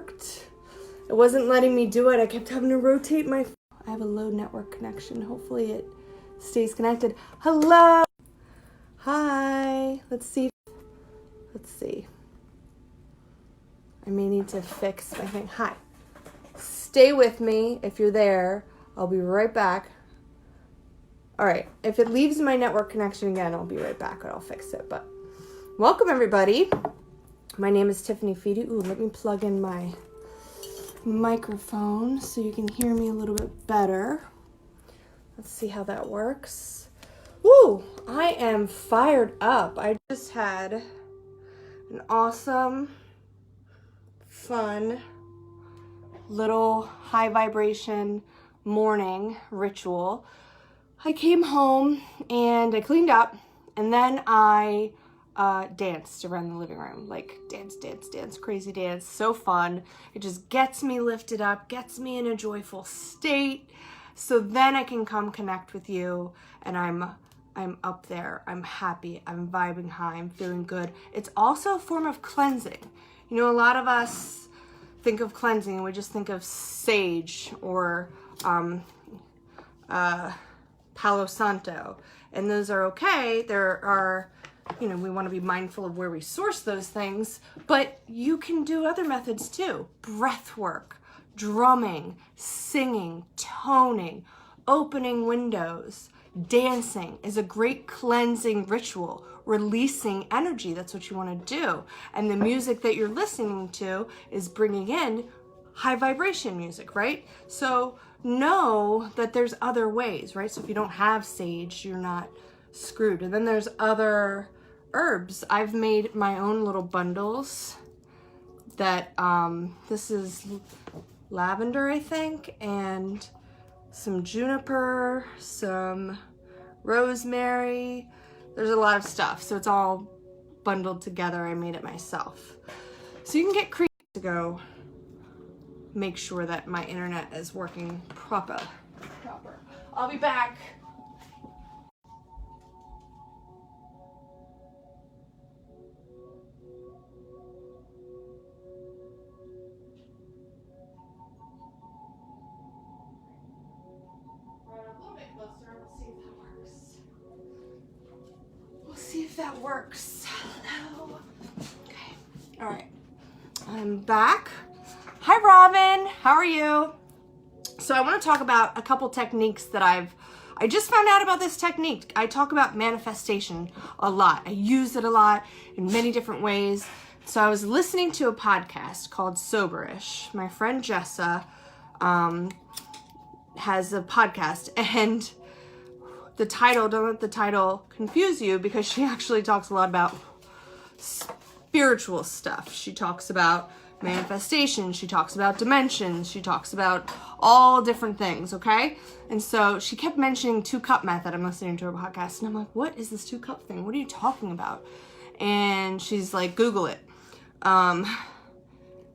worked. It wasn't letting me do it. I kept having to rotate my... I have a low network connection. Hopefully it stays connected. Hello. Hi. Let's see. I may need to fix my thing. Hi. Stay with me if you're there. I'll be right back. All right. If it leaves my network connection again, I'll be right back and I'll fix it. But welcome, everybody. My name is Tiffany Feedy. Ooh, let me plug in my microphone so you can hear me a little bit better. Let's see how that works. Woo! I am fired up. I just had an awesome, fun, little high vibration morning ritual. I came home and I cleaned up, and then I danced around the living room. Like dance, crazy dance, so fun. It just gets me lifted up, gets me in a joyful state. So then I can come connect with you, and I'm up there, I'm happy, I'm vibing high, I'm feeling good. It's also a form of cleansing. You know, a lot of us think of cleansing and we just think of sage or Palo Santo, and those are okay. There are, you know, we want to be mindful of where we source those things, but you can do other methods too. Breath work, drumming, singing, toning, opening windows, dancing is a great cleansing ritual, releasing energy. That's what you want to do. And the music that you're listening to is bringing in high vibration music, right? So know that there's other ways, right? So if you don't have sage, you're not screwed. And then there's other herbs. I've made my own little bundles that, this is lavender, I think, and some juniper, some rosemary. There's a lot of stuff. So it's all bundled together. I made it myself. So you can get creative to go make sure that my internet is working proper. I'll be back. We'll see if that works. Hello. Okay. All right. I'm back. Hi, Robin. How are you? So I want to talk about a couple techniques that I just found out about this technique. I talk about manifestation a lot. I use it a lot in many different ways. So I was listening to a podcast called Soberish. My friend Jessa has a podcast, and the title, don't let the title confuse you, because she actually talks a lot about spiritual stuff. She talks about manifestation, she talks about dimensions, she talks about all different things, okay? And so she kept mentioning 2-cup method. I'm listening to her podcast, and I'm like, what is this 2-cup thing? What are you talking about? And she's like, Google it.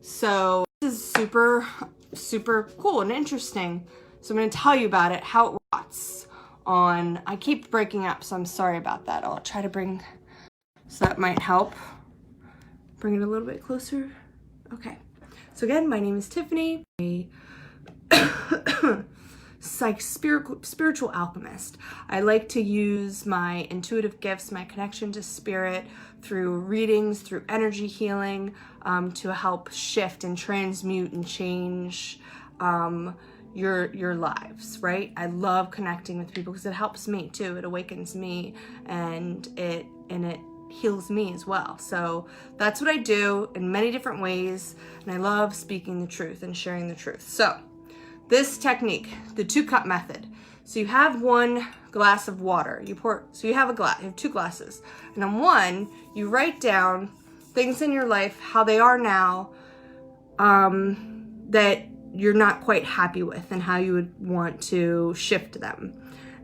So this is super, super cool and interesting. So I'm going to tell you about it, how it rots on, I keep breaking up, so I'm sorry about that. I'll try to bring, so that might help. Bring it a little bit closer. Okay, so again, my name is Tiffany, a spiritual alchemist. I like to use my intuitive gifts, my connection to spirit, through readings, through energy healing, to help shift and transmute and change your lives, right? I love connecting with people because it helps me too. It awakens me, and it heals me as well. So that's what I do in many different ways, and I love speaking the truth and sharing the truth. So this technique, the 2-cup method. So you have 1 glass of water. So you have you have 2 glasses, and on one you write down things in your life, how they are now, that you're not quite happy with, and how you would want to shift them.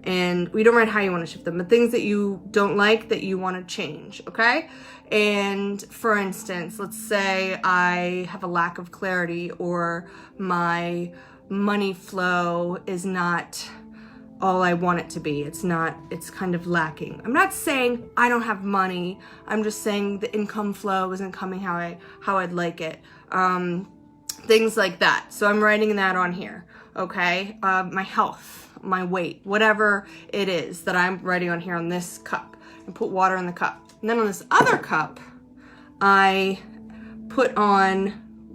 And we don't write how you want to shift them, but things that you don't like, that you want to change, okay? And for instance, let's say I have a lack of clarity, or my money flow is not all I want it to be. It's kind of lacking. I'm not saying I don't have money. I'm just saying the income flow isn't coming how I'd like it. things like that. So I'm writing that on here, okay? My health, my weight, whatever it is that I'm writing on here on this cup. And put water in the cup. And then on this other cup, I put on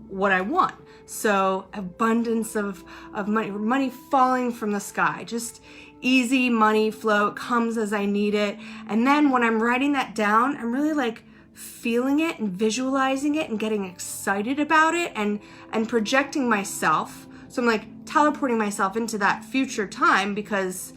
what I want. So abundance of money falling from the sky, just easy money flow. It comes as I need it. And then when I'm writing that down, I'm really like feeling it and visualizing it and getting excited about it and projecting myself. So I'm like teleporting myself into that future time because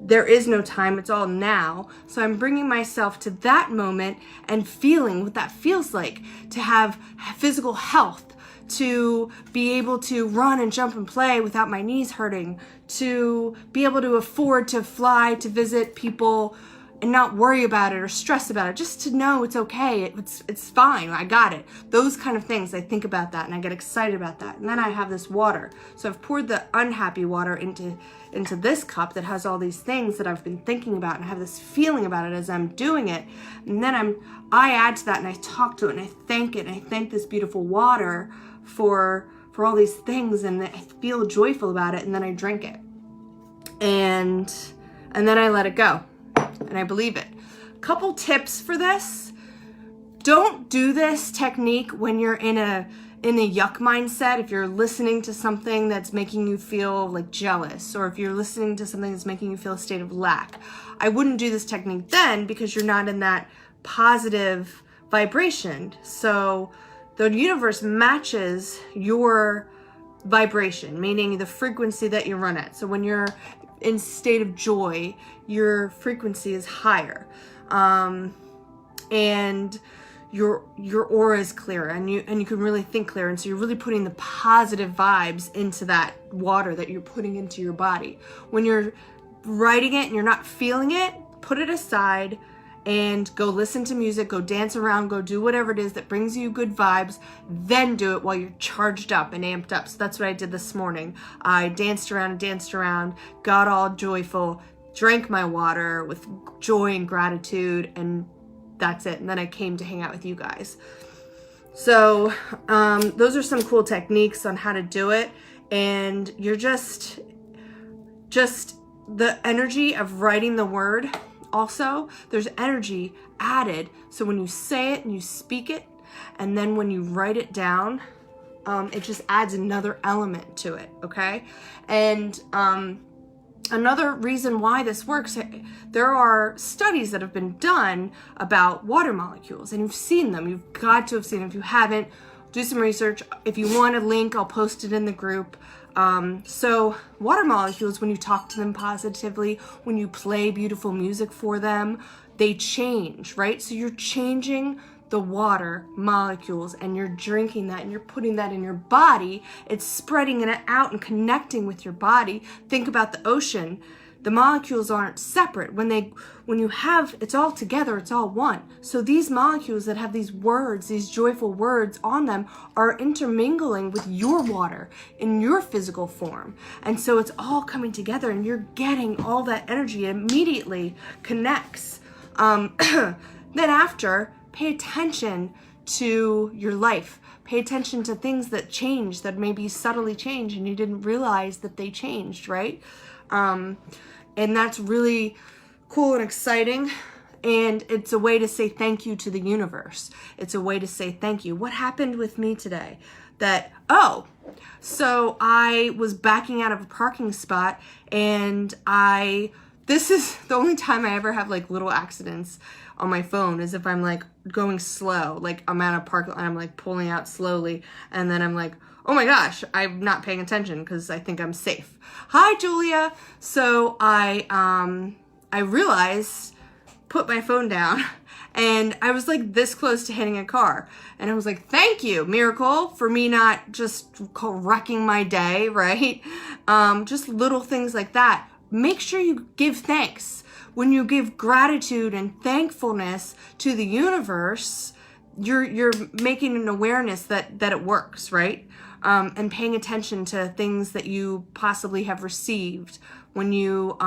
there is no time, it's all now. So I'm bringing myself to that moment and feeling what that feels like to have physical health, to be able to run and jump and play without my knees hurting, to be able to afford to fly to visit people and not worry about it or stress about it, just to know it's okay, it's fine, I got it. Those kind of things, I think about that and I get excited about that. And then I have this water. So I've poured the unhappy water into this cup that has all these things that I've been thinking about and I have this feeling about it as I'm doing it. And then I add to that and I talk to it and I thank it and I thank this beautiful water for all these things and I feel joyful about it and then I drink it. And then I let it go. And I believe it. Couple tips for this. Don't do this technique when you're in a yuck mindset. If you're listening to something that's making you feel like jealous, or if you're listening to something that's making you feel a state of lack, I wouldn't do this technique then because you're not in that positive vibration. So the universe matches your vibration, meaning the frequency that you run at. So when you're in state of joy, your frequency is higher, and your aura is clearer, and you can really think clearer. And so you're really putting the positive vibes into that water that you're putting into your body. When you're writing it and you're not feeling it, put it aside and go listen to music, go dance around, go do whatever it is that brings you good vibes, then do it while you're charged up and amped up. So that's what I did this morning. I danced around, got all joyful, drank my water with joy and gratitude, and that's it. And then I came to hang out with you guys. So those are some cool techniques on how to do it. And you're just the energy of writing the word. Also, there's energy added. So when you say it and you speak it, and then when you write it down, it just adds another element to it, okay? And another reason why this works, there are studies that have been done about water molecules, and you've seen them. You've got to have seen them. If you haven't, do some research. If you want a link, I'll post it in the group. So water molecules, when you talk to them positively, when you play beautiful music for them, they change, right? So you're changing the water molecules and you're drinking that and you're putting that in your body. It's spreading it out and connecting with your body. Think about the ocean. The molecules aren't separate. When you have, it's all together, it's all one. So these molecules that have these words, these joyful words on them, are intermingling with your water in your physical form. And so it's all coming together and you're getting all that energy. It immediately connects. Then after, pay attention to your life. Pay attention to things that change, that maybe subtly change and you didn't realize that they changed, right? And that's really cool and exciting. And it's a way to say thank you to the universe. It's a way to say thank you. What happened with me today? So I was backing out of a parking spot and this is the only time I ever have like little accidents on my phone, is if I'm like going slow, like I'm at a park and I'm like pulling out slowly and then I'm like, oh my gosh, I'm not paying attention because I think I'm safe. Hi, Julia. So I realized, put my phone down, and I was like this close to hitting a car. And I was like, thank you, miracle, for me not just wrecking my day, right? Just little things like that. Make sure you give thanks. When you give gratitude and thankfulness to the universe, you're making an awareness that it works, right? And paying attention to things that you possibly have received. When you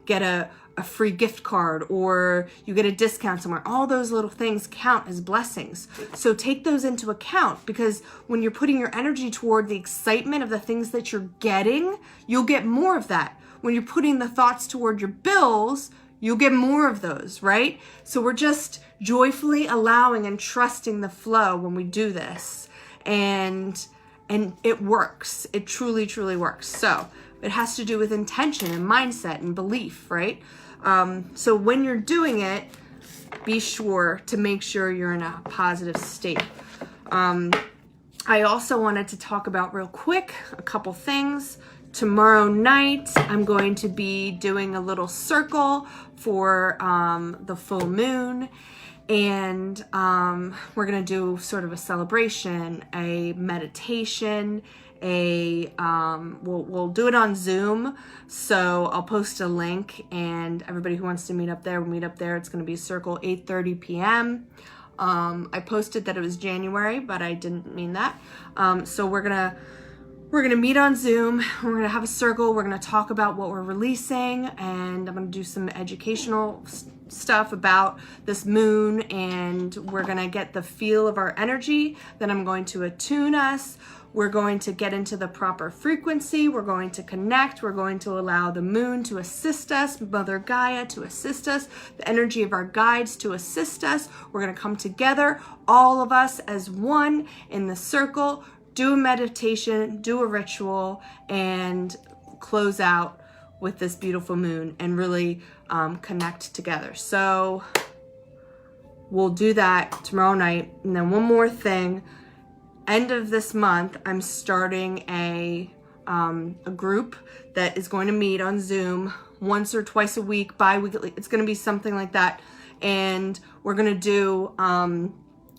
get a free gift card or you get a discount somewhere. All those little things count as blessings. So take those into account, because when you're putting your energy toward the excitement of the things that you're getting, you'll get more of that. When you're putting the thoughts toward your bills, you'll get more of those, right? So we're just joyfully allowing and trusting the flow when we do this. And it works. It truly, truly works. So it has to do with intention and mindset and belief, right? So when you're doing it, be sure to make sure you're in a positive state. I also wanted to talk about real quick a couple things. Tomorrow night, I'm going to be doing a little circle for the full moon. And we're going to do sort of a celebration, a meditation, we'll do it on Zoom. So I'll post a link, and everybody who wants to meet up there will meet up there. It's going to be circle 8:30 p.m. I posted that it was January, but I didn't mean that. So we're gonna meet on Zoom. We're gonna have a circle. We're gonna talk about what we're releasing, and I'm gonna do some educational stuff about this moon, and we're gonna get the feel of our energy. Then I'm going to attune us. We're going to get into the proper frequency. We're going to connect. We're going to allow the moon to assist us, Mother Gaia to assist us, the energy of our guides to assist us. We're going to come together, all of us as one in the circle, do a meditation, do a ritual, and close out with this beautiful moon and really connect together. So we'll do that tomorrow night. And then one more thing. End of this month, I'm starting a group that is going to meet on Zoom once or twice a week, bi-weekly. It's going to be something like that. And we're going to do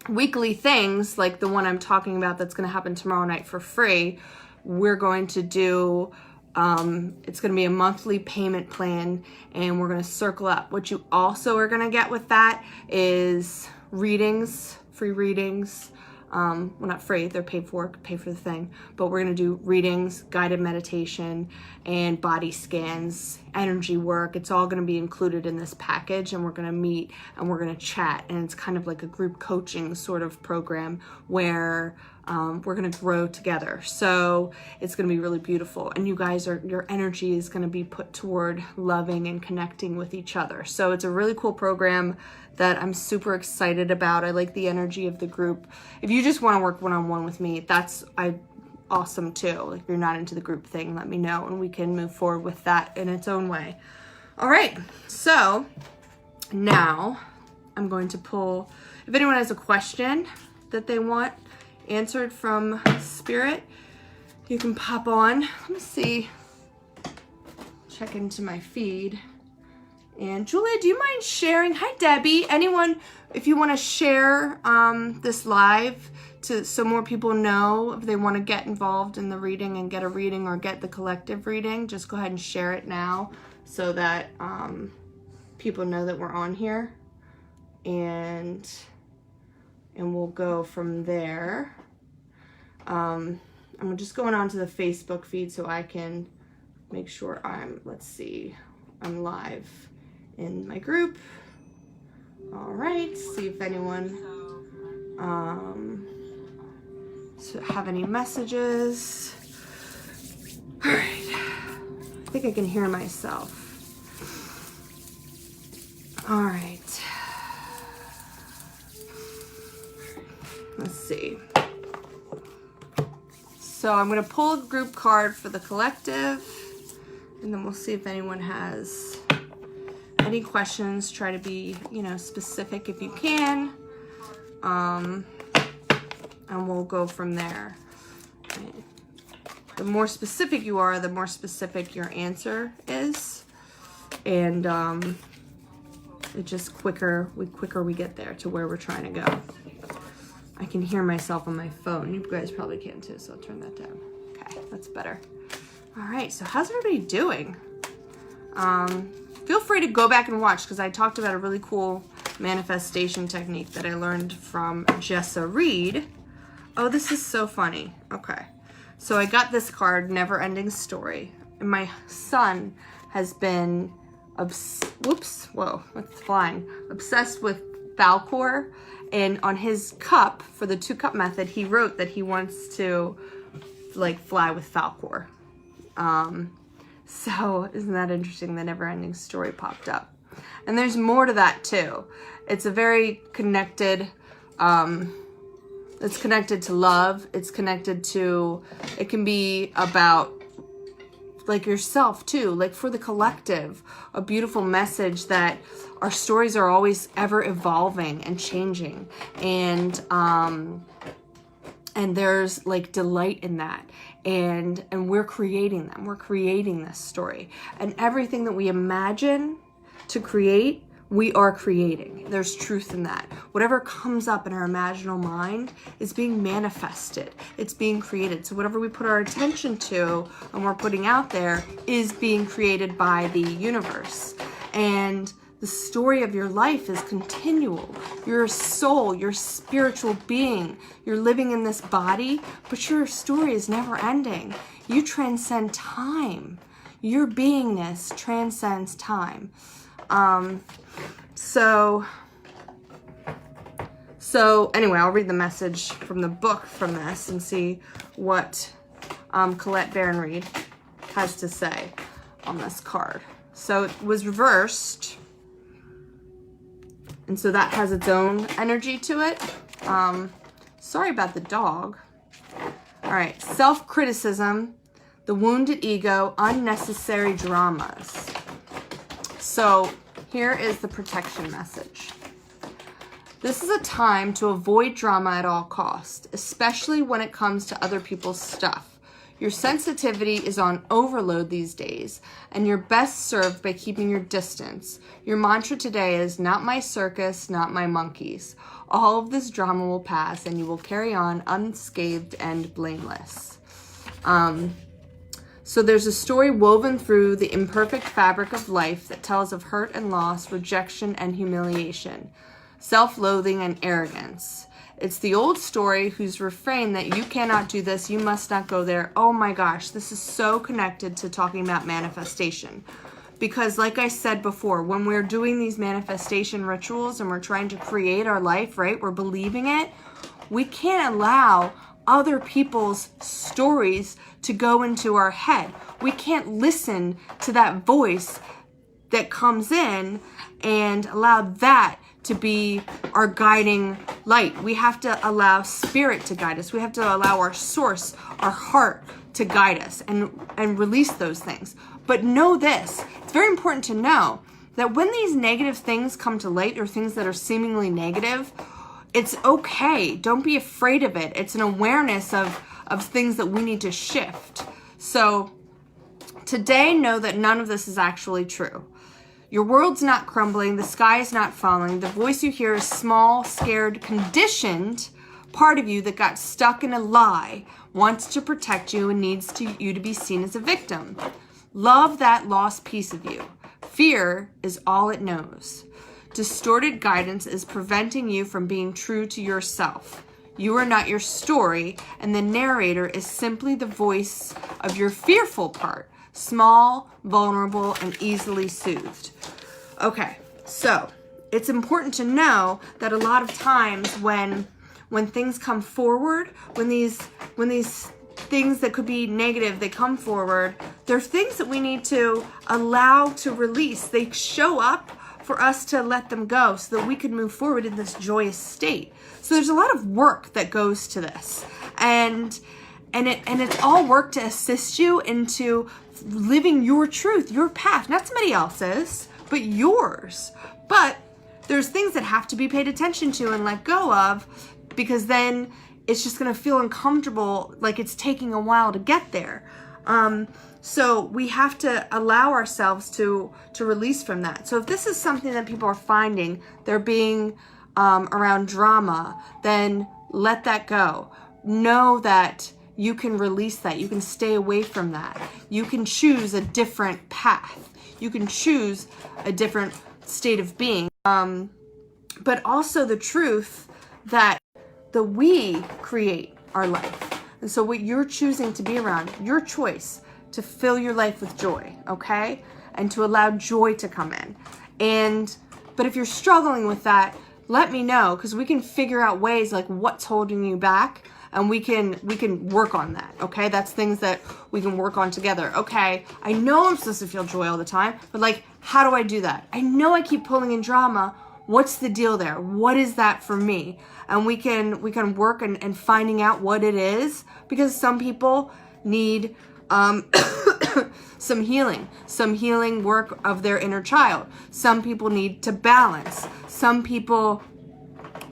weekly things like the one I'm talking about that's going to happen tomorrow night for free. We're going to do, it's going to be a monthly payment plan, and we're going to circle up. What you also are going to get with that is readings, free readings. Well, not free, they're paid for, pay for the thing, but we're going to do readings, guided meditation, and body scans, energy work. It's all going to be included in this package, and we're going to meet and we're going to chat, and it's kind of like a group coaching sort of program where we're going to grow together. So it's going to be really beautiful, and you guys your energy is going to be put toward loving and connecting with each other. So it's a really cool program that I'm super excited about. I like the energy of the group. If you just want to work one-on-one with me, that's awesome too. Like, if you're not into the group thing, let me know and we can move forward with that in its own way. All right, so now I'm going to pull, if anyone has a question that they want answered from Spirit, you can pop on. Let me see, check into my feed. And Julia, do you mind sharing? Hi, Debbie. Anyone, if you want to share this live so more people know if they want to get involved in the reading and get a reading or get the collective reading, just go ahead and share it now so that people know that we're on here. And we'll go from there. I'm just going on to the Facebook feed so I can make sure I'm live in my group. All right, see if anyone have any messages. All right, I think I can hear myself. All right, let's see. So I'm gonna pull a group card for the collective, and then we'll see if anyone has any questions. Try to be, specific if you can. And we'll go from there. Right. The more specific you are, the more specific your answer is. And it just quicker we get there to where we're trying to go. I can hear myself on my phone. You guys probably can too, so I'll turn that down. Okay, that's better. All right, so how's everybody doing? Feel free to go back and watch, because I talked about a really cool manifestation technique that I learned from Jessa Reed. Oh, this is so funny. Okay, so I got this card, Never Ending Story. And my son has been whoops, whoa, what's flying? Obsessed with Falkor. And on his cup, for the 2-cup method, he wrote that he wants to like fly with Falkor. So isn't that interesting? The never-ending story popped up. And there's more to that too. It's a very connected, it's connected to love. It's connected to, it can be about like yourself too, like for the collective, a beautiful message that our stories are always ever evolving and changing. And there's like delight in that. And we're creating them. We're creating this story. And everything that we imagine to create, we are creating. There's truth in that. Whatever comes up in our imaginal mind is being manifested. It's being created. So whatever we put our attention to and we're putting out there is being created by the universe. And the story of your life is continual. You're a soul, you're a spiritual being. You're living in this body, but your story is never ending. You transcend time. Your beingness transcends time. So anyway, I'll read the message from the book from this and see what Colette Baron-Reid has to say on this card. So it was reversed. And so that has its own energy to it. Sorry about the dog. All right, self-criticism, the wounded ego, unnecessary dramas. So here is the protection message. This is a time to avoid drama at all costs, especially when it comes to other people's stuff. Your sensitivity is on overload these days, and you're best served by keeping your distance. Your mantra today is, not my circus, not my monkeys. All of this drama will pass, and you will carry on unscathed and blameless. So there's a story woven through the imperfect fabric of life that tells of hurt and loss, rejection and humiliation, self-loathing and arrogance. It's the old story whose refrain that you cannot do this, you must not go there. Oh my gosh, this is so connected to talking about manifestation. Because like I said before, when we're doing these manifestation rituals and we're trying to create our life, right? We're believing it. We can't allow other people's stories to go into our head. We can't listen to that voice that comes in and allow that to be our guiding light. We have to allow spirit to guide us. We have to allow our source, our heart to guide us and release those things. But know this, it's very important to know that when these negative things come to light, or things that are seemingly negative, it's okay. Don't be afraid of it. It's an awareness of things that we need to shift. So today, know that none of this is actually true. Your world's not crumbling. The sky is not falling. The voice you hear is small, scared, conditioned part of you that got stuck in a lie, wants to protect you, and needs you to be seen as a victim. Love that lost piece of you. Fear is all it knows. Distorted guidance is preventing you from being true to yourself. You are not your story, and the narrator is simply the voice of your fearful part. Small, vulnerable, and easily soothed. Okay, so it's important to know that a lot of times when things come forward, when these things that could be negative, they come forward, they're things that we need to allow to release. They show up for us to let them go so that we can move forward in this joyous state. So there's a lot of work that goes to this. And it's all work to assist you into living your truth, your path, not somebody else's, but yours. But there's things that have to be paid attention to and let go of, because then it's just going to feel uncomfortable, like it's taking a while to get there. So we have to allow ourselves to release from that. So if this is something that people are finding, they're being around drama, then let that go. Know that you can release that. You can stay away from that. You can choose a different path. You can choose a different state of being. But also the truth that we create our life. And so what you're choosing to be around, your choice to fill your life with joy, okay? and to allow joy to come in. But if you're struggling with that, let me know, because we can figure out ways like what's holding you back, and we can work on that. Okay, that's things that we can work on together. Okay, I know I'm supposed to feel joy all the time, but like, how do I do that? I know I keep pulling in drama. What's the deal there? What is that for me? And we can work and finding out what it is, because some people need some healing work of their inner child. Some people need to balance. Some people,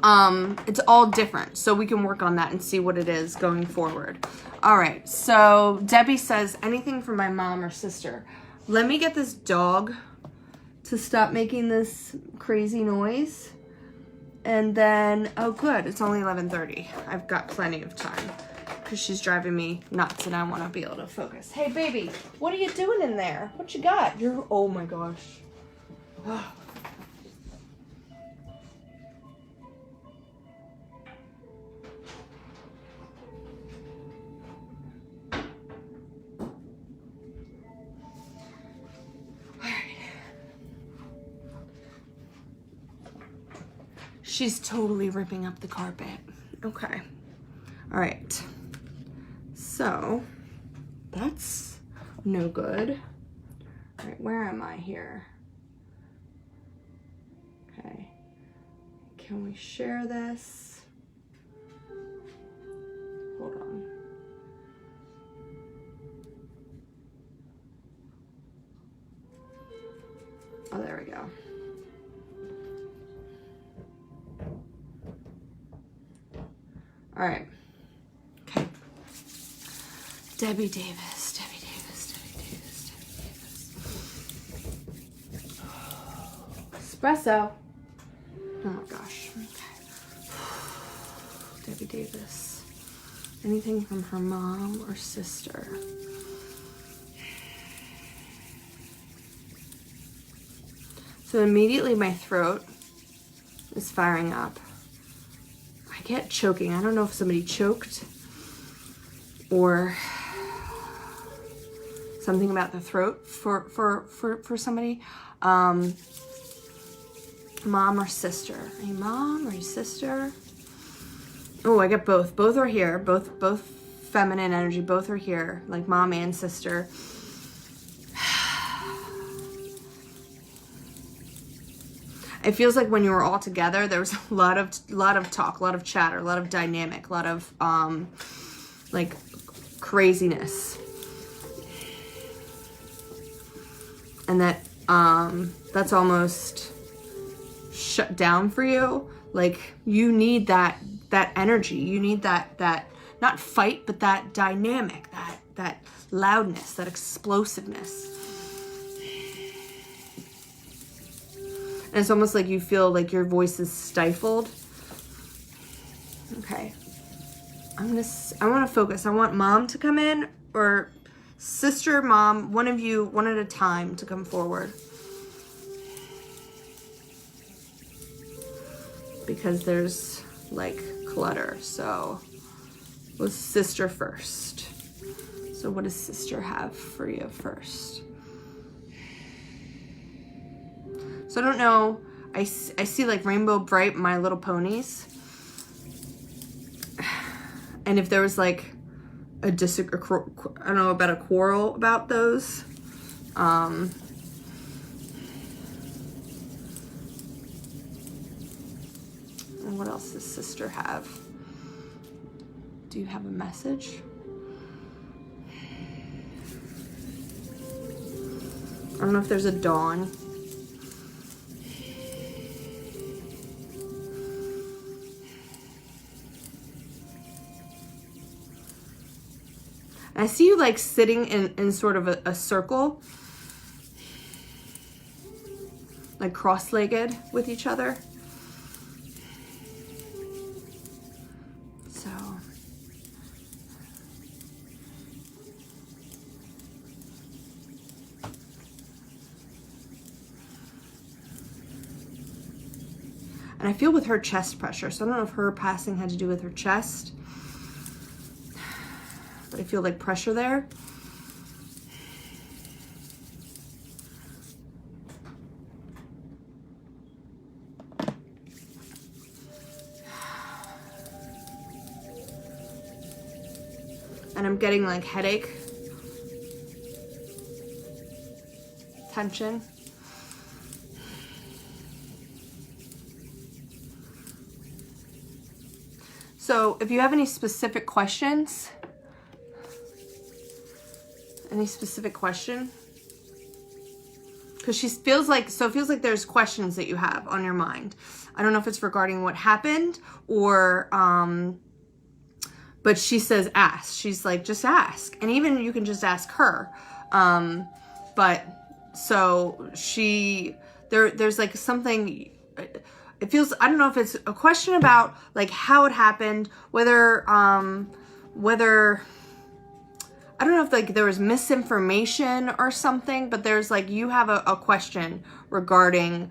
it's all different. So we can work on that and see what it is going forward. All right. So Debbie says, anything from my mom or sister. Let me get this dog to stop making this crazy noise. And then, oh good, it's only 11:30. I've got plenty of time, because she's driving me nuts and I want to be able to focus. Hey baby, what are you doing in there? What you got? Oh my gosh. She's totally ripping up the carpet. Okay. All right. So that's no good. All right, where am I here? Okay. Can we share this? Hold on. Oh, there we go. All right. Okay. Debbie Davis. Espresso. Oh gosh. Okay. Debbie Davis. Anything from her mom or sister? So immediately my throat is firing up. I get choking. I don't know if somebody choked or something about the throat for somebody. Mom or sister? A mom or a sister? Oh, I get both. Both are here. Both feminine energy. Both are here. Like mom and sister. It feels like when you were all together, there was a lot of talk, a lot of chatter, a lot of dynamic, a lot of like craziness, and that's almost shut down for you. Like you need that energy. You need that not fight, but that dynamic, that loudness, that explosiveness. And it's almost like you feel like your voice is stifled. Okay. I want to focus. I want mom to come in, or sister, mom, one of you, one at a time, to come forward. Because there's like clutter. So let's sister first. So what does sister have for you first? So I don't know, I see like Rainbow Bright My Little Ponies. And if there was like I don't know about a quarrel about those. And what else does sister have? Do you have a message? I don't know if there's a dawn. I see you like sitting in sort of a circle, like cross-legged with each other. So, and I feel with her chest pressure. So I don't know if her passing had to do with her chest. I feel like pressure there. And I'm getting like headache, tension. So if you have any specific questions, because she feels like, so it feels like there's questions that you have on your mind. I don't know if it's regarding what happened or, but she says ask. She's like, just ask. And even you can just ask her. But so there's like something, it feels, I don't know if it's a question about like how it happened, whether, I don't know if like there was misinformation or something, but there's like, you have a question regarding,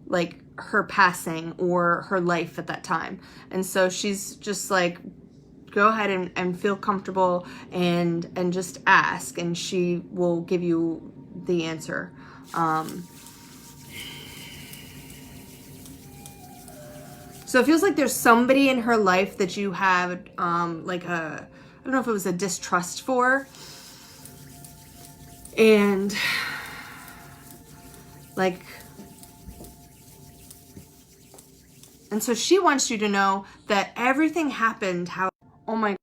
like her passing or her life at that time. And so she's just like, go ahead and feel comfortable and just ask, and she will give you the answer. So it feels like there's somebody in her life that you have, like I don't know if it was a distrust for. And like, and so she wants you to know that everything happened how, oh my,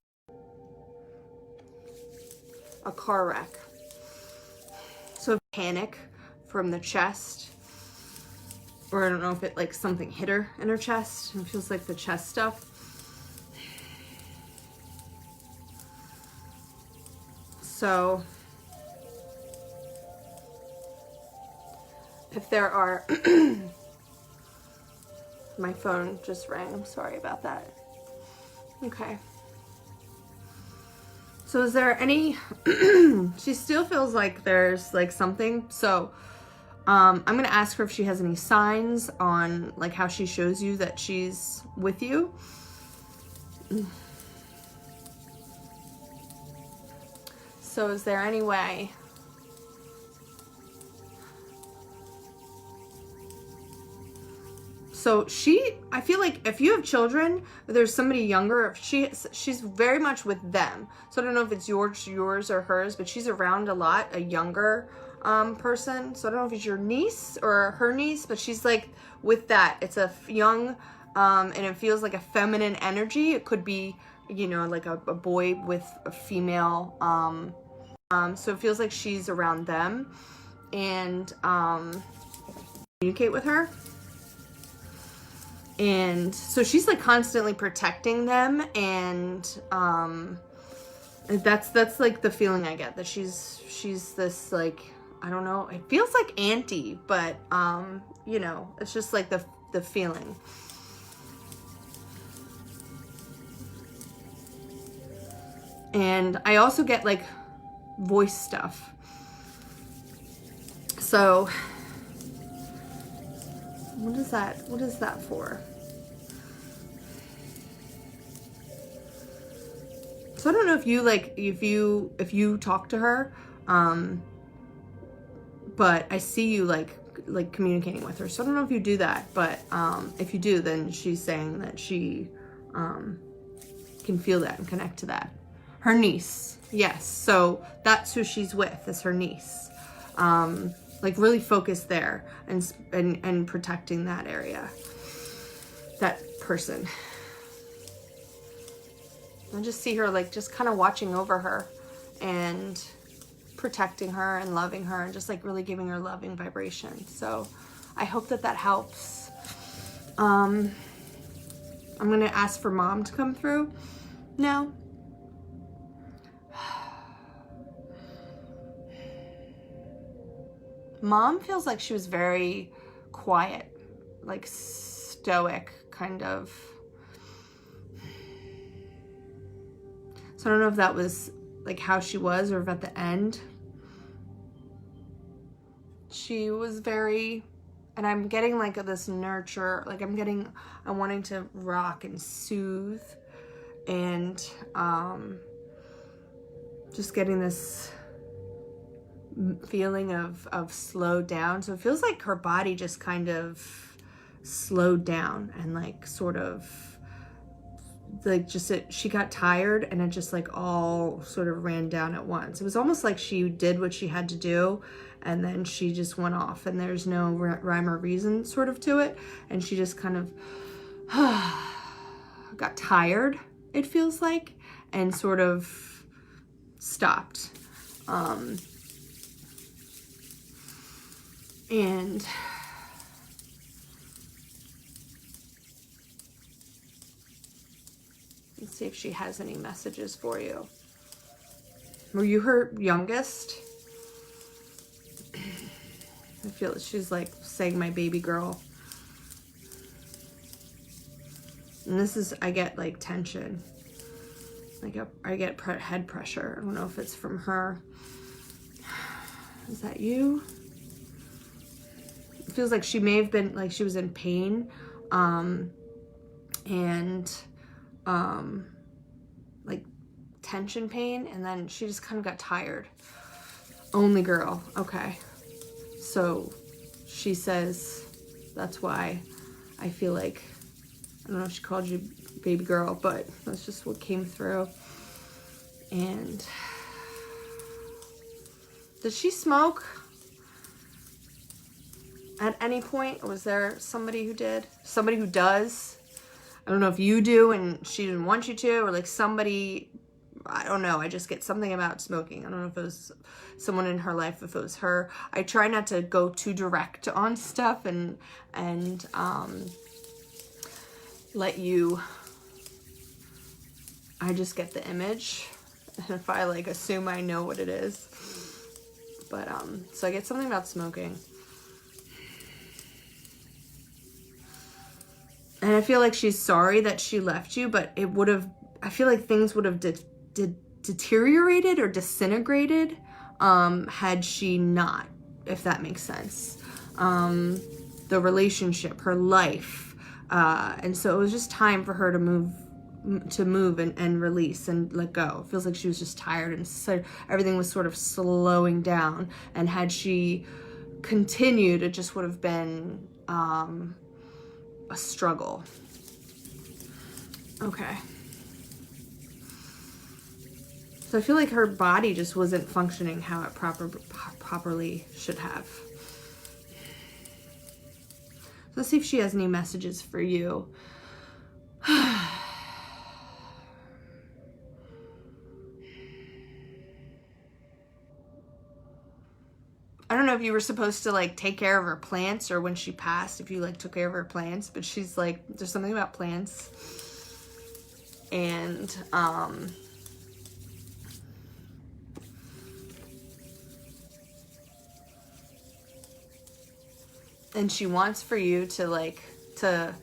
a car wreck. So panic from the chest. Or I don't know if it like something hit her in her chest. It feels like the chest stuff. So if there are, my phone just rang. I'm sorry about that. Okay. So is there any, she still feels like there's like something. So I'm going to ask her if she has any signs on like how she shows you that she's with you. So is there any way? So I feel like if you have children, or there's somebody younger, she's very much with them. So I don't know if it's yours or hers, but she's around a lot, a younger person. So I don't know if it's your niece or her niece, but she's like with that. It's a young, and it feels like a feminine energy. It could be, you know, like a boy with a female. So it feels like she's around them, and communicate with her. And so she's like constantly protecting them, and that's like the feeling I get, that she's this like, I don't know, it feels like auntie, but you know, it's just like the feeling. And I also get like voice stuff. So what is that for? So I don't know if you like, if you talk to her, but I see you like communicating with her. So I don't know if you do that, but if you do, then she's saying that she can feel that and connect to that. Her niece, yes. So that's who she's with, is her niece. Like really focused there and protecting that area, that person. I just see her like just kind of watching over her and protecting her and loving her and just like really giving her loving vibration. So I hope that helps. I'm gonna ask for mom to come through now. Mom feels like she was very quiet, like stoic, kind of. So I don't know if that was like how she was, or if at the end she was very, and I'm getting like this nurture, like I'm wanting to rock and soothe, and just getting this feeling of slowed down. So it feels like her body just kind of slowed down and like sort of like she got tired and it just like all sort of ran down at once. It was almost like she did what she had to do and then she just went off and there's no rhyme or reason sort of to it. And she just kind of got tired, it feels like, and sort of stopped. And let's see if she has any messages for you. Were you her youngest? I feel she's like saying my baby girl. And this is, I get like tension. I get head pressure. I don't know if it's from her. Is that you? It feels like she may have been, like she was in pain. Like tension pain, and then she just kind of got tired. Only girl. Okay. So she says that's why I feel like, I don't know if she called you baby girl, but that's just what came through. And did she smoke at any point? Or was there somebody who did? Somebody who does? I don't know if you do and she didn't want you to, or like somebody, I don't know. I just get something about smoking. I don't know if it was someone in her life, if it was her. I try not to go too direct on stuff and let you, I just get the image. And if I like assume I know what it is. But, so I get something about smoking. And I feel like she's sorry that she left you, but it would have, I feel like things would have deteriorated or disintegrated had she not, if that makes sense. The relationship, her life. And so it was just time for her to move and release and let go. It feels like she was just tired and so everything was sort of slowing down. And had she continued, it just would have been a struggle. Okay. So I feel like her body just wasn't functioning how it properly should have. So let's see if she has any messages for you. I don't know if you were supposed to like take care of her plants or when she passed, if you like took care of her plants, but she's like, there's something about plants. And, and she wants for you to like, so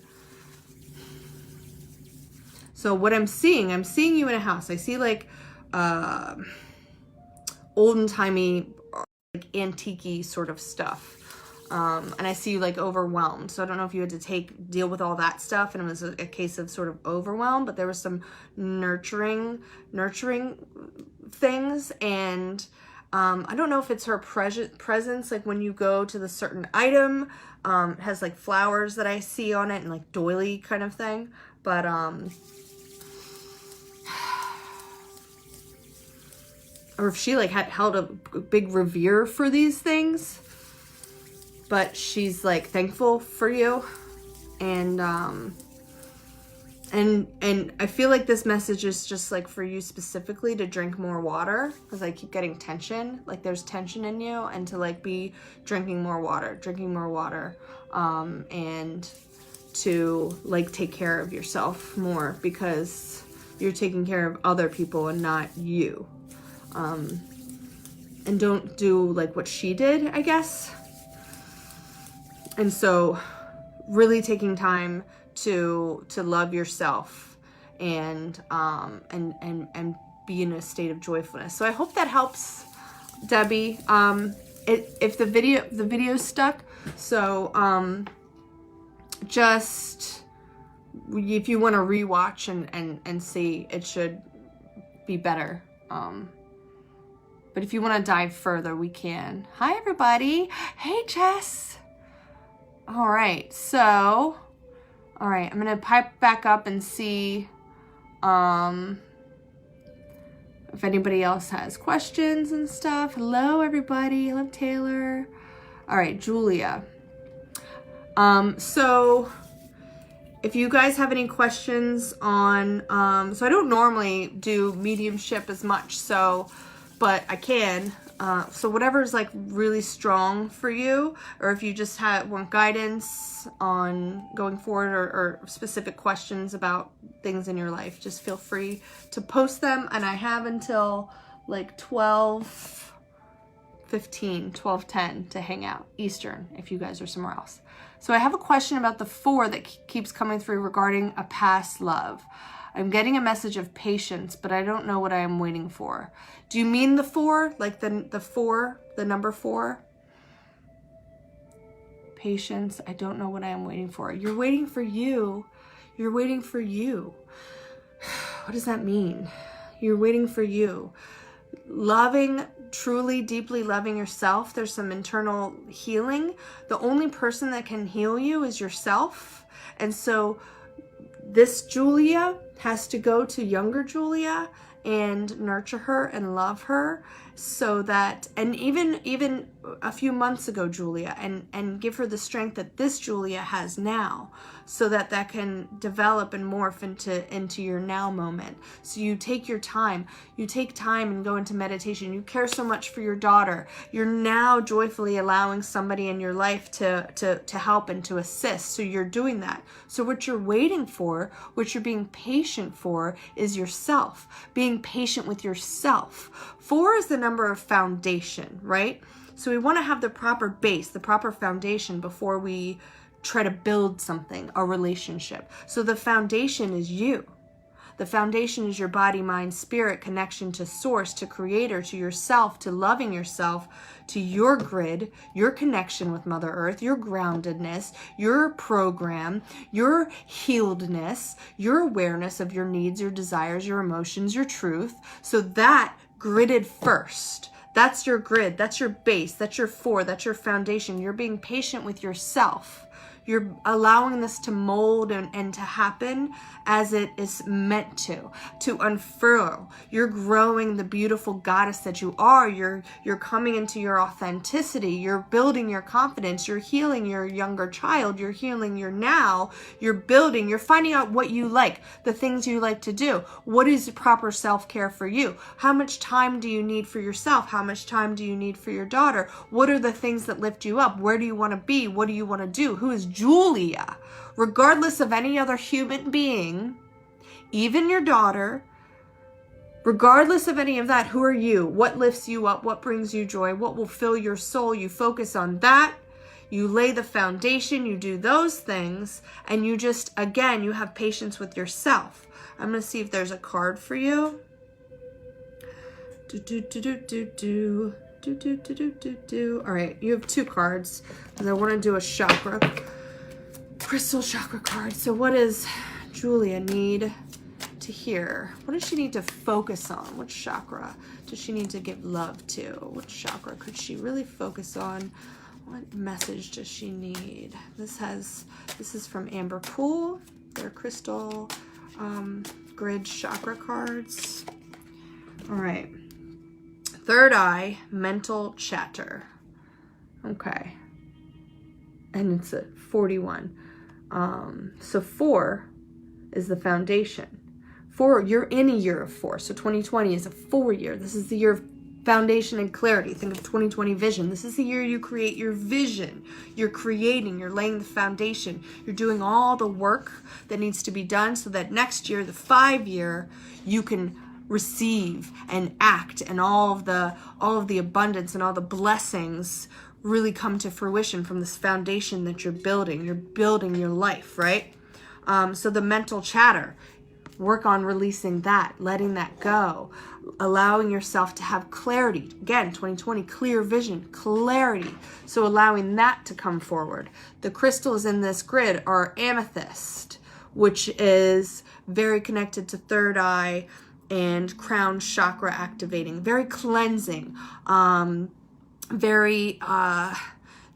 what I'm seeing you in a house. I see like, olden-timey, like antique-y sort of stuff. And I see you like overwhelmed. So I don't know if you had to deal with all that stuff and it was a case of sort of overwhelm, but there was some nurturing things. And I don't know if it's her presence, like when you go to the certain item, it has like flowers that I see on it and like doily kind of thing. But or if she like had held a big revere for these things, but she's like thankful for you. And I feel like this message is just like for you specifically to drink more water, because I keep getting tension, like there's tension in you, and to like be drinking more water, and to like take care of yourself more, because you're taking care of other people and not you. And don't do like what she did, I guess. And so really taking time to love yourself and be in a state of joyfulness. So I hope that helps, Debbie. If the video's stuck, so just if you want to rewatch and see, it should be better. But if you want to dive further, we can. Hi, everybody. Hey, Jess. All right. So, all right. I'm going to pipe back up and see If anybody else has questions and stuff. Hello, everybody. Hello, Taylor. All right, Julia. So if you guys have any questions on, so I don't normally do mediumship as much, but I can. So whatever's like really strong for you, or if you just want guidance on going forward, or specific questions about things in your life, just feel free to post them. And I have until like 12:10 to hang out Eastern if you guys are somewhere else. So I have a question about the 4 that keeps coming through regarding a past love. I'm getting a message of patience, but I don't know what I am waiting for. Do you mean the 4? Like the 4, the number 4? Patience, I don't know what I am waiting for. You're waiting for you. You're waiting for you. What does that mean? You're waiting for you. Loving, truly, deeply loving yourself. There's some internal healing. The only person that can heal you is yourself. And so this Julia has to go to younger Julia and nurture her and love her, so that, and even a few months ago Julia, and give her the strength that this Julia has now, so that can develop and morph into your now moment. So you take your time, and go into meditation. You care so much for your daughter. You're now joyfully allowing somebody in your life to help and to assist. So you're doing that. So what you're waiting for, what you're being patient for, is yourself. Being patient with yourself. 4 is the number of foundation, right? So we want to have the proper base, the proper foundation before we try to build something, a relationship. So the foundation is you. The foundation is your body, mind, spirit connection to source, to creator, to yourself, to loving yourself, to your grid, your connection with Mother Earth, your groundedness, your program, your healedness, your awareness of your needs, your desires, your emotions, your truth. So that gridded first. That's your grid. That's your base. That's your 4. That's your foundation. You're being patient with yourself. You're allowing this to mold and to happen as it is meant to unfurl. You're growing the beautiful goddess that you are. You're coming into your authenticity. You're building your confidence. You're healing your younger child. You're healing your now. You're building. You're finding out what you like, the things you like to do. What is proper self-care for you? How much time do you need for yourself? How much time do you need for your daughter? What are the things that lift you up? Where do you want to be? What do you want to do? Who is Julia? Regardless of any other human being, even your daughter, regardless of any of that, who are you? What lifts you up? What brings you joy? What will fill your soul? You focus on that. You lay the foundation. You do those things. And you just, again, you have patience with yourself. I'm going to see if there's a card for you. All right, you have 2 cards because I want to do a chakra, crystal chakra card. So what does Julia need to hear? What does she need to focus on? What chakra does she need to give love to? What chakra could she really focus on? What message does she need? This is from Amber Pool. They're crystal grid chakra cards. All right. 3rd eye, mental chatter. Okay. And it's a 41. So 4 is the foundation. 4, you're in a year of 4. So 2020 is a 4 year. This is the year of foundation and clarity. Think of 2020 vision. This is the year you create your vision. You're creating, you're laying the foundation. You're doing all the work that needs to be done so that next year, the 5 year, you can receive and act, and all of the abundance and all the blessings really come to fruition from this foundation that you're building. You're building your life, right? So the mental chatter, work on releasing that, letting that go, allowing yourself to have clarity. Again, 2020, clear vision, clarity. So allowing that to come forward. The crystals in this grid are amethyst, which is very connected to 3rd eye and crown chakra activating, very cleansing, very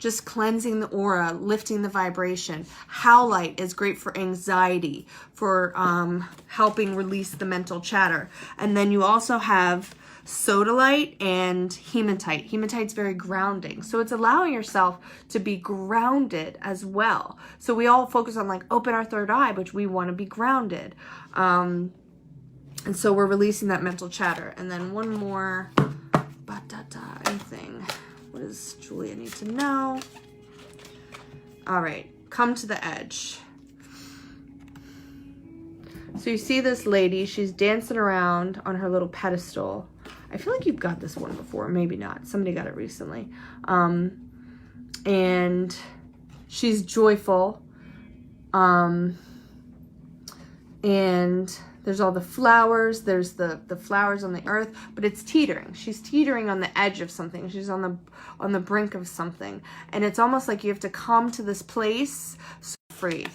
just cleansing the aura, lifting the vibration. Howlite is great for anxiety, for helping release the mental chatter. And then you also have sodalite and hematite. Hematite's very grounding. So it's allowing yourself to be grounded as well. So we all focus on like open our third eye, which we want to be grounded. And so we're releasing that mental chatter. And then one more thing. What does Julia need to know? All right, come to the edge. So you see this lady, she's dancing around on her little pedestal. I feel like you've got this one before, maybe not. Somebody got it recently. And she's joyful. And there's all the flowers. There's the flowers on the earth, but it's teetering. She's teetering on the edge of something. She's on the brink of something. And it's almost like you have to come to this place so free.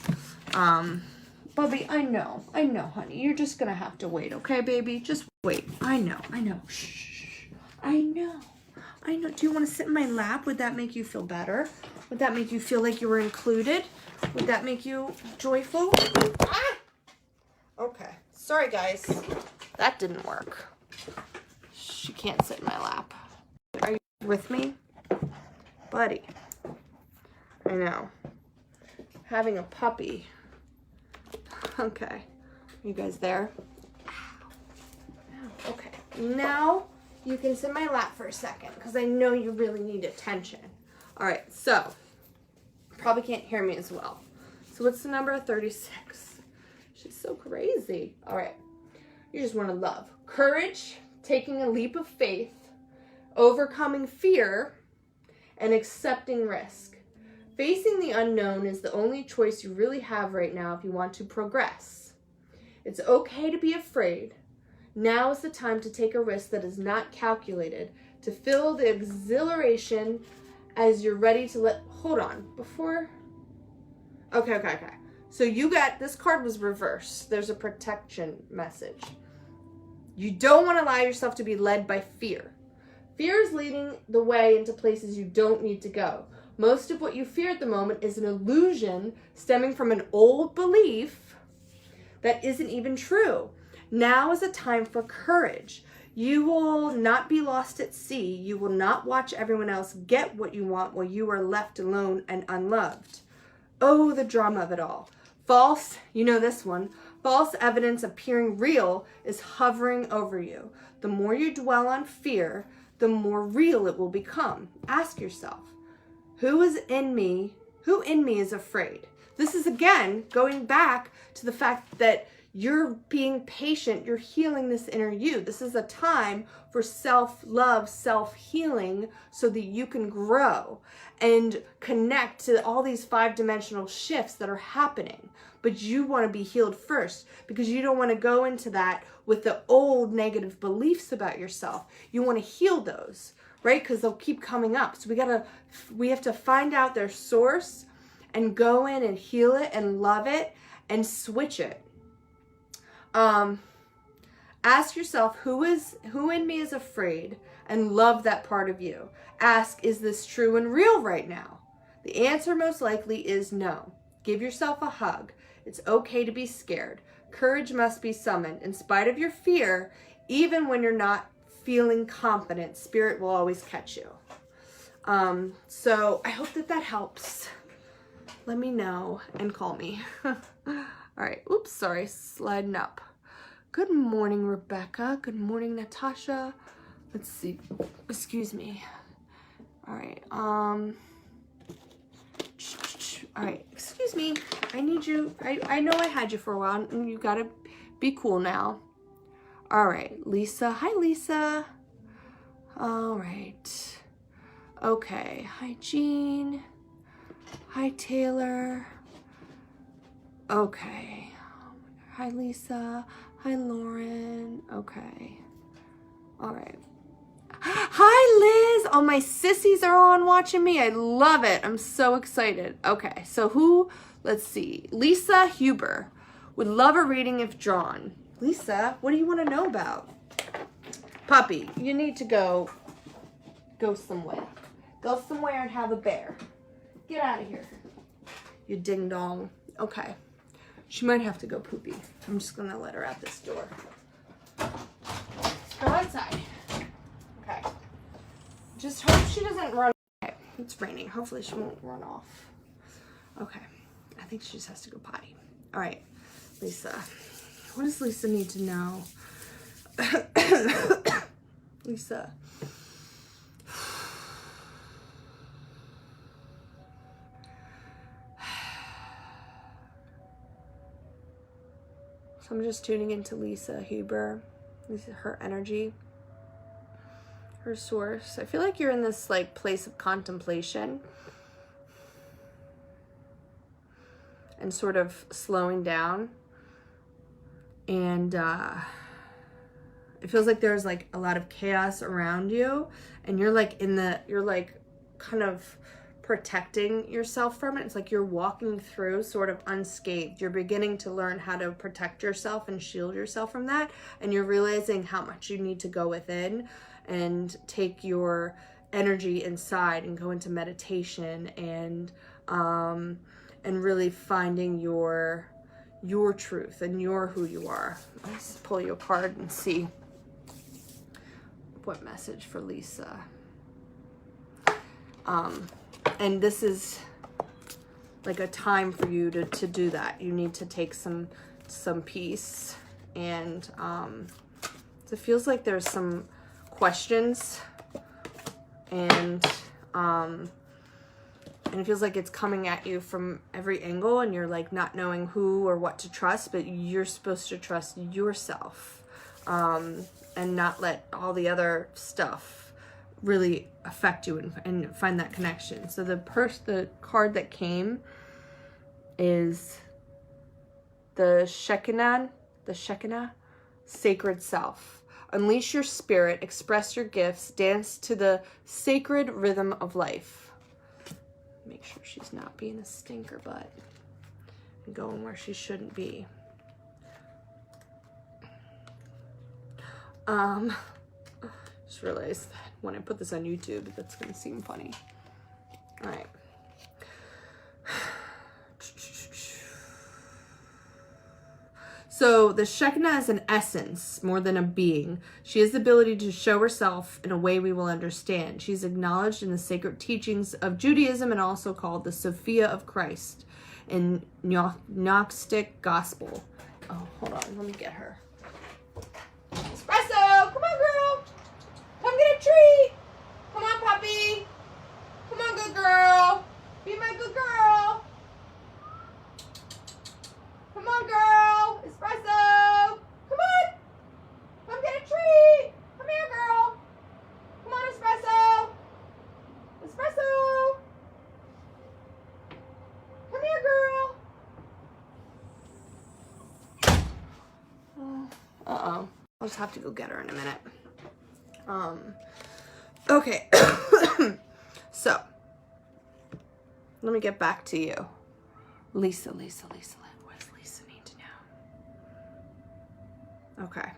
Bubby, I know, honey. You're just gonna have to wait, okay, baby? Just wait. I know. Shh. I know. Do you want to sit in my lap? Would that make you feel better? Would that make you feel like you were included? Would that make you joyful? Ah! Okay. Sorry, guys. That didn't work. She can't sit in my lap. Are you with me? Buddy. I know. Having a puppy. Okay. You guys there? Okay. Now you can sit in my lap for a second because I know you really need attention. All right. So, probably can't hear me as well. So what's the number? 36. She's so crazy. All right. You just want to love. Courage, taking a leap of faith, overcoming fear, and accepting risk. Facing the unknown is the only choice you really have right now if you want to progress. It's okay to be afraid. Now is the time to take a risk that is not calculated, to feel the exhilaration as you're ready to let... Hold on. Before... Okay. So you got... This card was reversed. There's a protection message. You don't want to allow yourself to be led by fear. Fear is leading the way into places you don't need to go. Most of what you fear at the moment is an illusion stemming from an old belief that isn't even true. Now is a time for courage. You will not be lost at sea. You will not watch everyone else get what you want while you are left alone and unloved. Oh, the drama of it all. False, you know this one. False evidence appearing real is hovering over you. The more you dwell on fear, the more real it will become. Ask yourself, who in me is afraid? This is again going back to the fact that you're being patient, you're healing this inner you. This is a time for self-love, self-healing so that you can grow and connect to all these 5-dimensional shifts that are happening. But you want to be healed first because you don't want to go into that with the old negative beliefs about yourself. You want to heal those, right? Because they'll keep coming up. So we have to find out their source and go in and heal it and love it and switch it. Ask yourself, who in me is afraid, and love that part of you. Ask, is this true and real right now? The answer most likely is no. Give yourself a hug. It's okay to be scared. Courage must be summoned. In spite of your fear, even when you're not feeling confident, spirit will always catch you. So I hope that helps. Let me know and call me. All right. Oops, sorry. Sliding up. Good morning, Rebecca. Good morning, Natasha. Let's see. Excuse me. All right. All right. Excuse me. I need you. I know I had you for a while, and you gotta be cool now. All right, Lisa. Hi, Lisa. All right. Okay. Hi, Jean. Hi, Taylor. Okay. Hi, Lisa. Hi, Lauren. Okay. All right. Hi, Liz. All my sissies are on watching me. I love it. I'm so excited. Okay. So let's see. Lisa Huber would love a reading if drawn. Lisa, what do you want to know about? Puppy, you need to go somewhere. Go somewhere and have a bear. Get out of here. You ding dong. Okay. She might have to go poopy. I'm just gonna let her out this door. Let's go outside. Okay. Just hope she doesn't run. Okay, it's raining. Hopefully she won't run off. Okay. I think she just has to go potty. All right, Lisa. What does Lisa need to know? Lisa. So I'm just tuning into Lisa Huber. Lisa, her energy, her source. I feel like you're in this like place of contemplation and sort of slowing down. And it feels like there's like a lot of chaos around you, and you're like you're like kind of protecting yourself from it. It's like you're walking through sort of unscathed. You're beginning to learn how to protect yourself and shield yourself from that. And you're realizing how much you need to go within and take your energy inside and go into meditation and really finding your truth and who you are. Let's pull you a card and see what message for Lisa. And this is like a time for you to do that. You need to take some peace, and so it feels like there's some questions, and it feels like it's coming at you from every angle, and you're like not knowing who or what to trust, but you're supposed to trust yourself, and not let all the other stuff really affect you and find that connection. So the card that came is the Shekinah, sacred self. Unleash your spirit, express your gifts, dance to the sacred rhythm of life. Make sure she's not being a stinker butt and going where she shouldn't be. Just realized that when I put this on YouTube, that's going to seem funny. All right. So the Shekinah is an essence more than a being. She has the ability to show herself in a way we will understand. She's acknowledged in the sacred teachings of Judaism and also called the Sophia of Christ in Gnostic Gospel. Oh, hold on. Let me get her. Espresso! Come on, girl! Come get a treat! Come on, puppy! Come on, good girl! Be my good girl! Come on, girl! Espresso! Come on! Come get a treat! Come here, girl! Come on, Espresso! Espresso! Come here, girl! Uh-oh. I'll just have to go get her in a minute. Okay. So, let me get back to you. Lisa. What does Lisa need to know? Okay.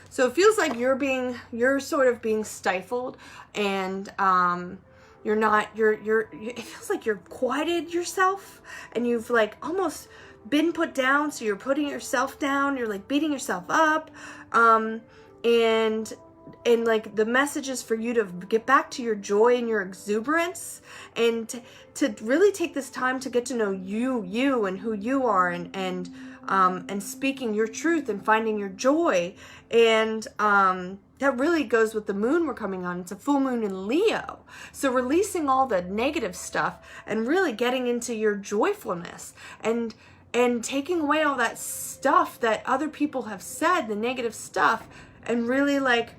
So it feels like you're sort of being stifled, and it feels like you're quieted yourself, and you've like almost been put down, so you're putting yourself down, you're like beating yourself up, and like the message is for you to get back to your joy and your exuberance, and to really take this time to get to know you and who you are, and speaking your truth and finding your joy. And that really goes with the moon we're coming on. It's a full moon in Leo. So releasing all the negative stuff and really getting into your joyfulness and taking away all that stuff that other people have said, the negative stuff, and really like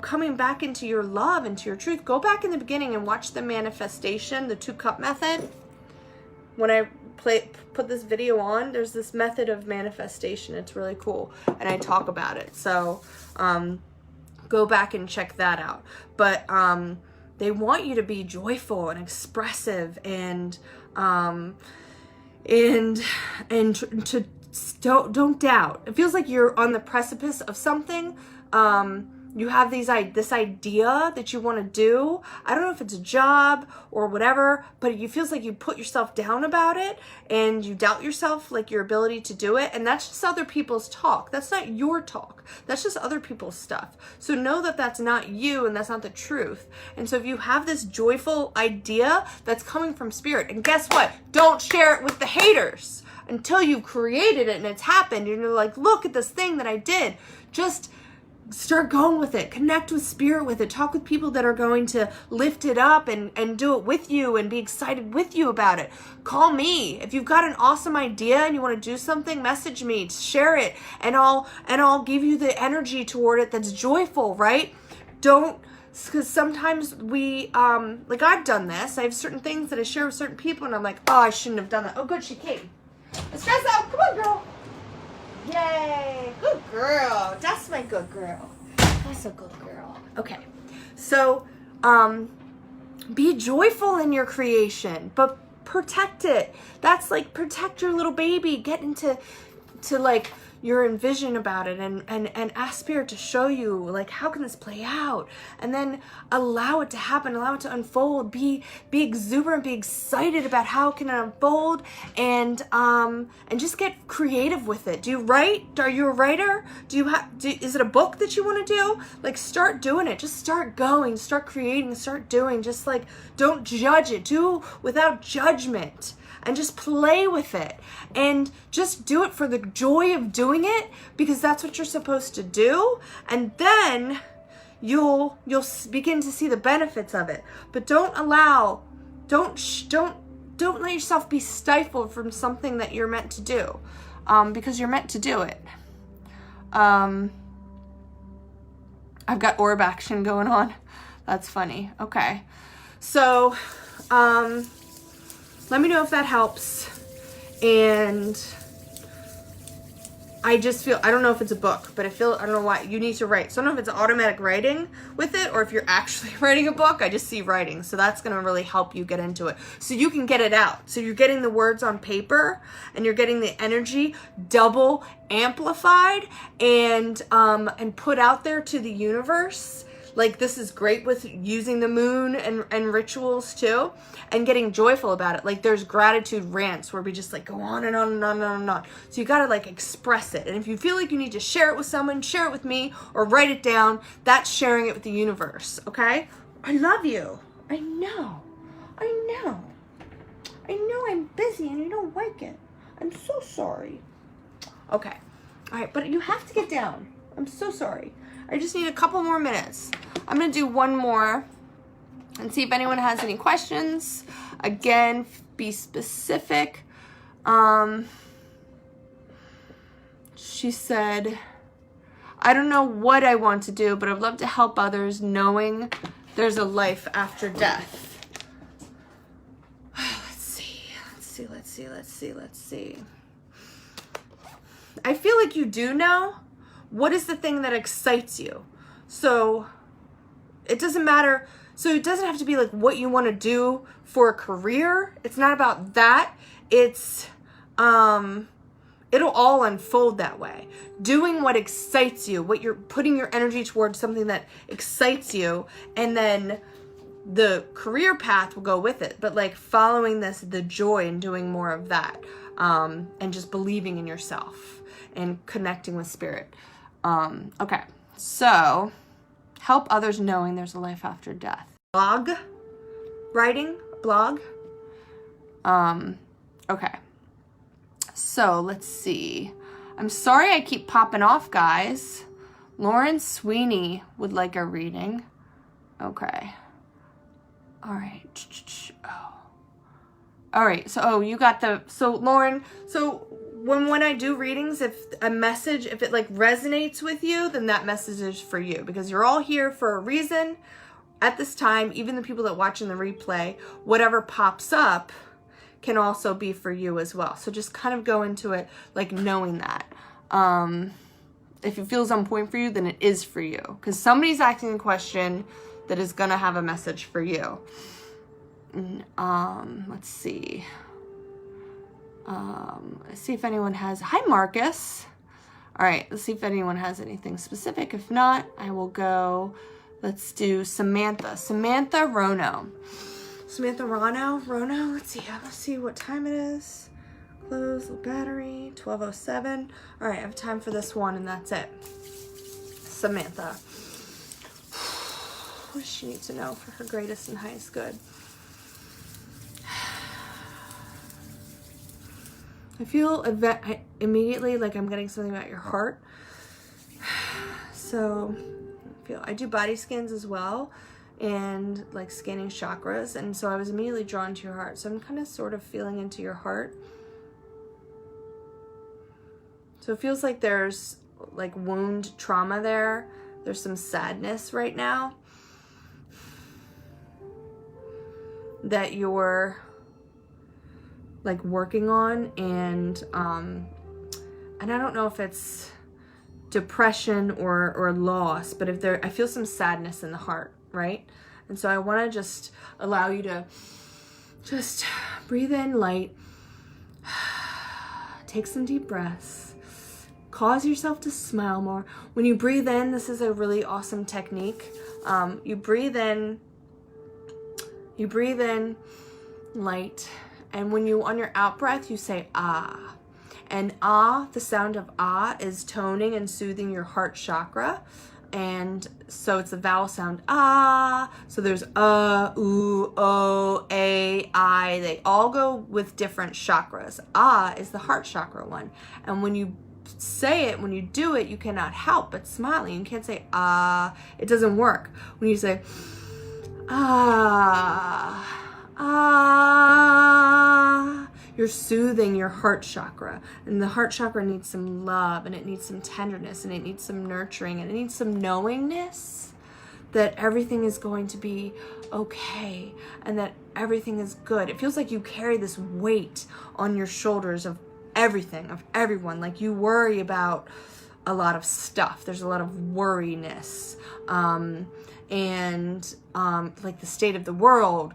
coming back into your love, into your truth. Go back in the beginning and watch the manifestation, the 2-cup method. When I put this video on, there's this method of manifestation. It's really cool, and I talk about it. So go back and check that out. But they want you to be joyful and expressive, and don't doubt. It feels like you're on the precipice of something, you have this idea that you want to do. I don't know if it's a job or whatever, but it feels like you put yourself down about it and you doubt yourself, like your ability to do it. And that's just other people's talk. That's not your talk. That's just other people's stuff. So know that that's not you and that's not the truth. And so if you have this joyful idea that's coming from spirit, and guess what? Don't share it with the haters until you've created it and it's happened. And you're like, look at this thing that I did. Just start going with it. Connect with spirit with it. Talk with people that are going to lift it up and do it with you and be excited with you about it. Call me. If you've got an awesome idea and you want to do something, message me, share it, and I'll give you the energy toward it that's joyful, right? Don't, because sometimes we, like I've done this. I have certain things that I share with certain people and I'm like, oh, I shouldn't have done that. Oh, good, she came. Stress out. Come on, girl. Yay! Good girl. That's my good girl. That's a good girl. Okay. So, be joyful in your creation, but protect it. That's like protect your little baby. Get into like your envision about it and ask spirit to show you like how can this play out, and then allow it to happen, allow it to unfold. Be exuberant, be excited about how it can unfold, and just get creative with it. Do you write? Are you a writer? Is it a book that you want to do? Like start doing it. Just start going, start creating, start doing. Just like don't judge it. Do without judgment. And just play with it and just do it for the joy of doing it, because that's what you're supposed to do. And then you'll begin to see the benefits of it. But don't let yourself be stifled from something that you're meant to do, because you're meant to do it. I've got orb action going on. That's funny. Okay. So, let me know if that helps. And I just feel, I don't know if it's a book, but I don't know why you need to write. So I don't know if it's automatic writing with it or if you're actually writing a book. I just see writing. So that's going to really help you get into it. So you can get it out. So you're getting the words on paper and you're getting the energy double amplified and put out there to the universe. Like this is great with using the moon and rituals too, and getting joyful about it. Like there's gratitude rants where we just like go on and on and on and on and on. So you gotta like express it. And if you feel like you need to share it with someone, share it with me or write it down. That's sharing it with the universe, okay? I love you. I know I'm busy and you don't like it. I'm so sorry. Okay, all right, but you have to get down. I'm so sorry. I just need a couple more minutes. I'm going to do one more and see if anyone has any questions. Again, be specific. She said, I don't know what I want to do, but I'd love to help others knowing there's a life after death. Let's see. I feel like you do know. What is the thing that excites you? So it doesn't matter. So it doesn't have to be like what you want to do for a career. It's not about that. It's, it'll all unfold that way. Doing what excites you, what you're putting your energy towards, something that excites you, and then the career path will go with it. But like following the joy and doing more of that, and just believing in yourself and connecting with spirit. Okay, so help others knowing there's a life after death. Blog blog. Okay, so let's see. I'm sorry I keep popping off, guys. Lauren Sweeney would like a reading. Okay. All right. Oh. All right. So, you got so Lauren, so when I do readings, if it like resonates with you, then that message is for you, because you're all here for a reason at this time. Even the people that watch in the replay, whatever pops up can also be for you as well. So just kind of go into it like knowing that. If it feels on point for you, then it is for you, because somebody's asking a question that is going to have a message for you. Let's see. Let's see if anyone has. Hi, Marcus. All right, let's see if anyone has anything specific. If not, I will go, let's do Samantha. Samantha Rono. Samantha Rono, let's see what time it is. Close, low battery, 12:07. All right, I have time for this one and that's it. Samantha. What does she need to know for her greatest and highest good? I feel immediately like I'm getting something about your heart. So I do body scans as well and like scanning chakras. And so I was immediately drawn to your heart. So I'm kind of sort of feeling into your heart. So it feels like there's like wound trauma there. There's some sadness right now that you're like working on, and I don't know if it's depression or loss, but I feel some sadness in the heart, right? And so I want to just allow you to just breathe in light, take some deep breaths, cause yourself to smile more. When you breathe in, this is a really awesome technique. You breathe in light, and when you, on your out breath, you say ah. And ah, the sound of ah is toning and soothing your heart chakra. And so it's a vowel sound ah. So there's ooh, oh, a, I. They all go with different chakras. Ah is the heart chakra one. And when you say it, when you do it, you cannot help but smiling. You can't say ah. It doesn't work. When you say ah, ah, you're soothing your heart chakra, and the heart chakra needs some love, and it needs some tenderness, and it needs some nurturing, and it needs some knowingness that everything is going to be okay and that everything is good. It feels like you carry this weight on your shoulders of everything, of everyone. Like you worry about a lot of stuff. There's a lot of worriness, and like the state of the world,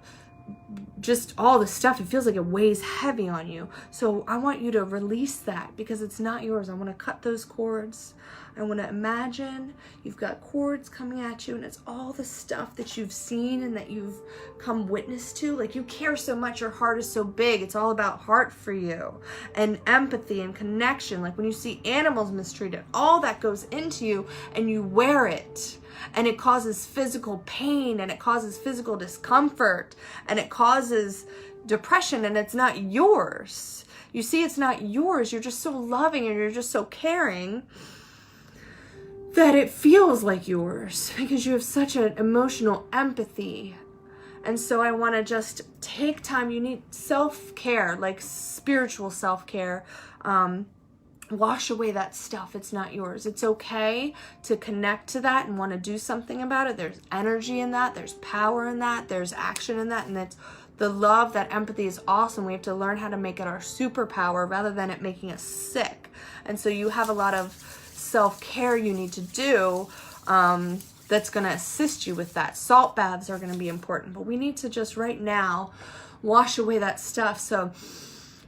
just all the stuff. It feels like it weighs heavy on you. So I want you to release that because it's not yours. I want to cut those cords. I want to imagine you've got cords coming at you, and it's all the stuff that you've seen and that you've come witness to. Like you care so much, your heart is so big. It's all about heart for you and empathy and connection. Like when you see animals mistreated, all that goes into you and you wear it. And it causes physical pain, and it causes physical discomfort, and it causes depression, and it's not yours. You see, it's not yours. You're just so loving and you're just so caring that it feels like yours because you have such an emotional empathy. And so I want to just take time. You need self-care, like spiritual self-care. Wash away that stuff. It's not yours. It's okay to connect to that and want to do something about it. There's energy in that. There's power in that. There's action in that. And it's the love, that empathy is awesome. We have to learn how to make it our superpower rather than it making us sick. And so you have a lot of self-care you need to do that's going to assist you with that. Salt baths are going to be important, but we need to just right now wash away that stuff. So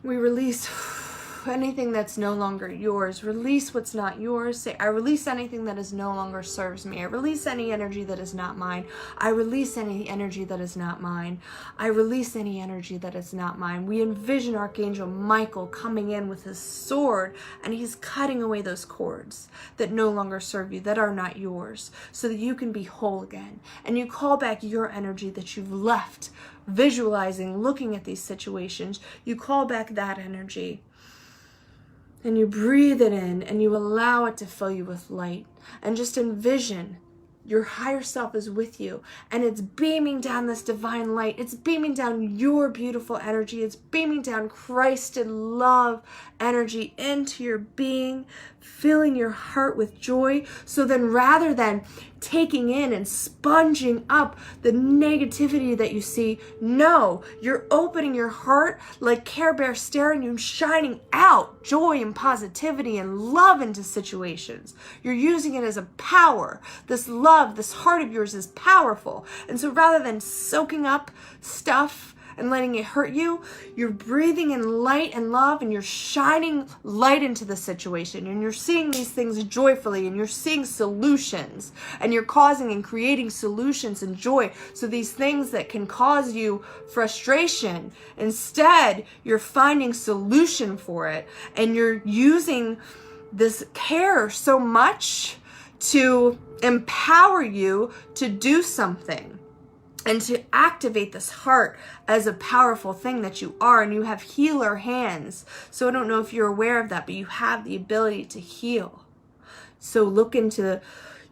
we release anything that's no longer yours. Release what's not yours. Say, I release anything that is no longer serves me. I release any energy that is not mine. I release any energy that is not mine. I release any energy that is not mine. We envision Archangel Michael coming in with his sword, and he's cutting away those cords that no longer serve you, that are not yours, so that you can be whole again. And you call back your energy that you've left visualizing, looking at these situations. You call back that energy. And you breathe it in and you allow it to fill you with light. And just envision your higher self is with you, and it's beaming down this divine light. It's beaming down your beautiful energy. It's beaming down Christ and love energy into your being, filling your heart with joy. So then rather than taking in and sponging up the negativity that you see, no, you're opening your heart like Care Bear staring you, shining out joy and positivity and love into situations. You're using it as a power. This love, this heart of yours is powerful. And so rather than soaking up stuff and letting it hurt you, you're breathing in light and love, and you're shining light into the situation, and you're seeing these things joyfully, and you're seeing solutions, and you're causing and creating solutions and joy. So these things that can cause you frustration, instead you're finding solution for it, and you're using this care so much to empower you to do something and to activate this heart as a powerful thing that you are. And you have healer hands. So I don't know if you're aware of that, but you have the ability to heal. So look into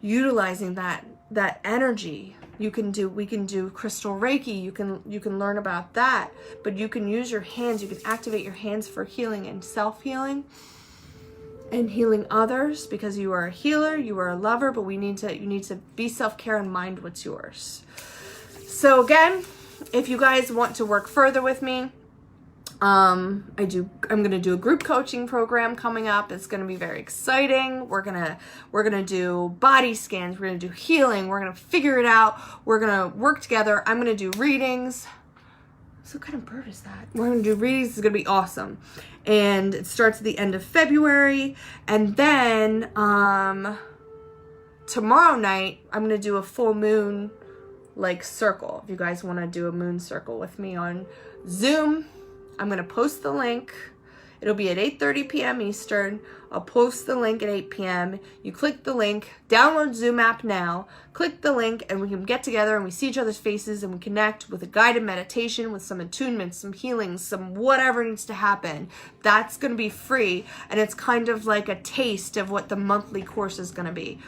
utilizing that energy. We can do crystal Reiki. You can learn about that, but you can use your hands. You can activate your hands for healing and self-healing and healing others, because you are a healer, you are a lover, but you need to be self-care and mind what's yours. So again, if you guys want to work further with me, I'm going to do a group coaching program coming up. It's going to be very exciting. We're going to do body scans, we're going to do healing, we're going to figure it out. We're going to work together. I'm going to do readings. So what kind of bird is that? We're going to do readings. It's going to be awesome. And it starts at the end of February. And then tomorrow night, I'm going to do a full moon circle. If you guys want to do a moon circle with me on Zoom, I'm going to post the link. It'll be at 8:30 p.m. Eastern. I'll post the link at 8 p.m. You click the link, download Zoom app now, click the link, and we can get together and we see each other's faces and we connect with a guided meditation, with some attunement, some healing, some whatever needs to happen. That's going to be free, and it's kind of like a taste of what the monthly course is going to be.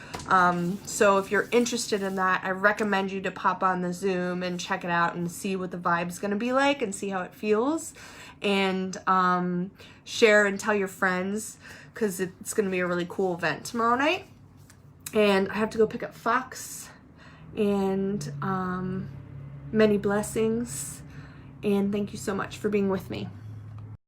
So if you're interested in that, I recommend you to pop on the Zoom and check it out and see what the vibe's going to be like and see how it feels. And share and tell your friends, because it's going to be a really cool event tomorrow night. And I have to go pick up Fox, and many blessings, and thank you so much for being with me.